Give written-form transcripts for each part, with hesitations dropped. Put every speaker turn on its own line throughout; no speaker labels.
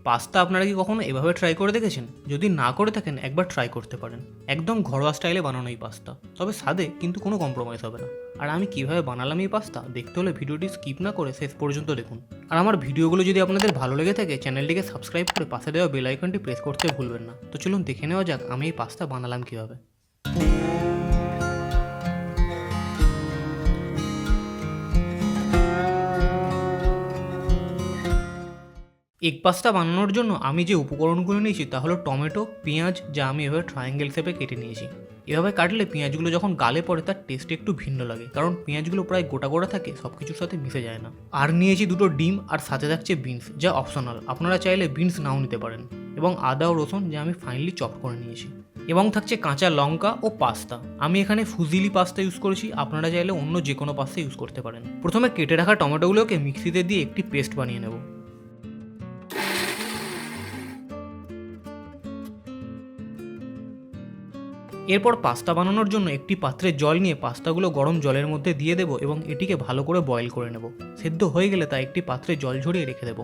Pasta আপনারা কি কখনো এভাবে ট্রাই করে দেখেছেন? যদি না করে থাকেন একবার ট্রাই করতে পারেন। একদম ঘরোয়া স্টাইলে বানানো এই পাস্তা, তবে স্বাদে কিন্তু কোনো কম্প্রোমাইজ হবে না। আর আমি কীভাবে বানালাম এই পাস্তা দেখতে হলে ভিডিওটি স্কিপ না করে শেষ পর্যন্ত দেখুন। আর আমার ভিডিওগুলো যদি আপনাদের ভালো লেগে থাকে চ্যানেলটিকে সাবস্ক্রাইব করে পাশে দেওয়া বেল আইকনটি প্রেস করতে ভুলবেন না। তো চলুন দেখে নেওয়া যাক আমি এই পাস্তা বানালাম কীভাবে। এগ পাস্তা বানানোর জন্য আমি যে উপকরণগুলো নিয়েছি তা হলো টমেটো, পেঁয়াজ, যা আমি এভাবে ট্রায়াঙ্গেল শেপে কেটে নিয়েছি। এভাবে কাটলে পেঁয়াজগুলো যখন গালে পড়ে তার টেস্ট একটু ভিন্ন লাগে, কারণ পেঁয়াজগুলো প্রায় গোটা গোটা থাকে, সব কিছুর সাথে মিশে যায় না। আর নিয়েছি দুটো ডিম, আর সাথে থাকছে বিনস, যা অপশনাল, আপনারা চাইলে বিনস নাও নিতে পারেন, এবং আদা ও রসুন, যা আমি ফাইনালি চপ করে নিয়েছি। এবং থাকছে কাঁচা লঙ্কা ও পাস্তা। আমি এখানে ফুজিলি পাস্তা ইউজ করেছি, আপনারা চাইলে অন্য যে কোনো পাস্তা ইউজ করতে পারেন। প্রথমে কেটে রাখা টমেটোগুলোকে মিক্সিতে দিয়ে একটি পেস্ট বানিয়ে নেব। এরপর পাস্তা বানানোর জন্য একটি পাত্রে জল নিয়ে পাস্তাগুলো গরম জলের মধ্যে দিয়ে দেবো এবং এটিকে ভালো করে বয়েল করে নেব। সেদ্ধ হয়ে গেলে তা একটি পাত্রে জল ঝরিয়ে রেখে দেবো।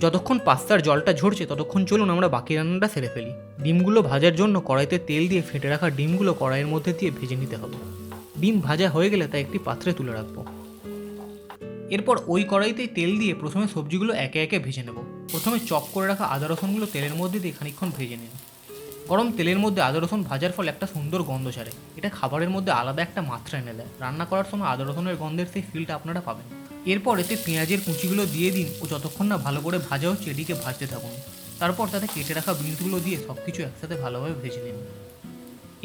যতক্ষণ পাস্তার জলটা ঝরছে ততক্ষণ চলুন আমরা বাকি রান্নাটা সেরে ফেলি। ডিমগুলো ভাজার জন্য কড়াইতে তেল দিয়ে ফেটে রাখা ডিমগুলো কড়াইয়ের মধ্যে দিয়ে ভেজে নিতে হবে। ডিম ভাজা হয়ে গেলে তা একটি পাত্রে তুলে রাখবো। এরপর ওই কড়াইতেই তেল দিয়ে প্রথমে সবজিগুলো একে একে ভেজে নেব। প্রথমে চপ করে রাখা আদা রসুনগুলো তেলের মধ্যে দিয়ে খানিকক্ষণ ভেজে নিন। গরম তেলের মধ্যে আদা রসুন ভাজার ফলে একটা সুন্দর গন্ধ ছাড়ে, এটা খাবারের মধ্যে আলাদা একটা মাত্রা এনে দেয়। রান্না করার সময় আদা রসুনের গন্ধের সেই ফিলটা আপনারা পাবেন। এরপর এতে পেঁয়াজের কুচিগুলো দিয়ে দিন ও যতক্ষণ না ভালো করে ভাজা হচ্ছে এটিকে ভাজতে থাকুন। তারপর তাতে কেটে রাখা বিনসগুলো দিয়ে সব কিছু একসাথে ভালোভাবে ভেজে নিন।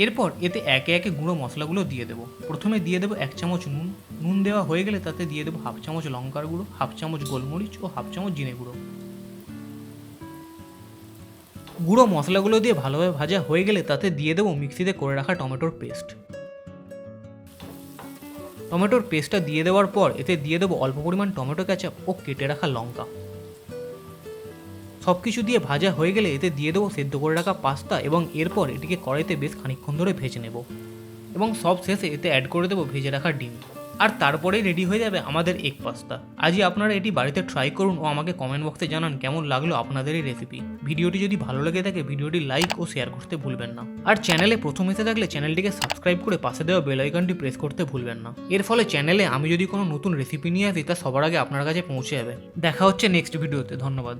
এরপর এতে একে একে গুঁড়ো মশলাগুলো দিয়ে দেবো। প্রথমে দিয়ে দেবো 1 চামচ নুন। নুন দেওয়া হয়ে গেলে তাতে দিয়ে দেবো 1/2 চামচ লঙ্কার গুঁড়ো, 1/2 চামচ গোলমরিচ ও 1/2 চামচ জিরে গুঁড়ো। গুঁড়ো মশলাগুলো দিয়ে ভালোভাবে ভাজা হয়ে গেলে তাতে দিয়ে দেবো মিক্সিতে করে রাখা টমেটোর পেস্ট। টমেটোর পেস্টটা দিয়ে দেওয়ার পর এতে দিয়ে দেবো অল্প পরিমাণ টমেটো কেচাপ ও কেটে রাখা লঙ্কা। সব কিছু দিয়ে ভাজা হয়ে গেলে এতে দিয়ে দেবো সেদ্ধ করে রাখা পাস্তা এবং এরপর এটিকে কড়াইতে বেশ খানিকক্ষণ ধরে ভেজে নেব। এবং সব শেষে এতে অ্যাড করে দেবো ভেজে রাখা ডিম। আর তারপরেই রেডি হয়ে যাবে আমাদের এগ পাস্তা। আজই আপনারা এটি বাড়িতে ট্রাই করুন ও আমাকে কমেন্ট বক্সে জানান কেমন লাগলো আপনাদের এই রেসিপি। ভিডিওটি যদি ভালো লেগে থাকে ভিডিওটি লাইক ও শেয়ার করতে ভুলবেন না। আর চ্যানেলে প্রথম এসে থাকলে চ্যানেলটিকে সাবস্ক্রাইব করে পাশে দেওয়া বেল আইকনটি প্রেস করতে ভুলবেন না। এর ফলে চ্যানেলে আমি যদি কোনো নতুন রেসিপি নিয়ে আসি তা সবার আগে আপনার কাছে পৌঁছে যাবে। দেখা হচ্ছে নেক্সট ভিডিওতে। ধন্যবাদ।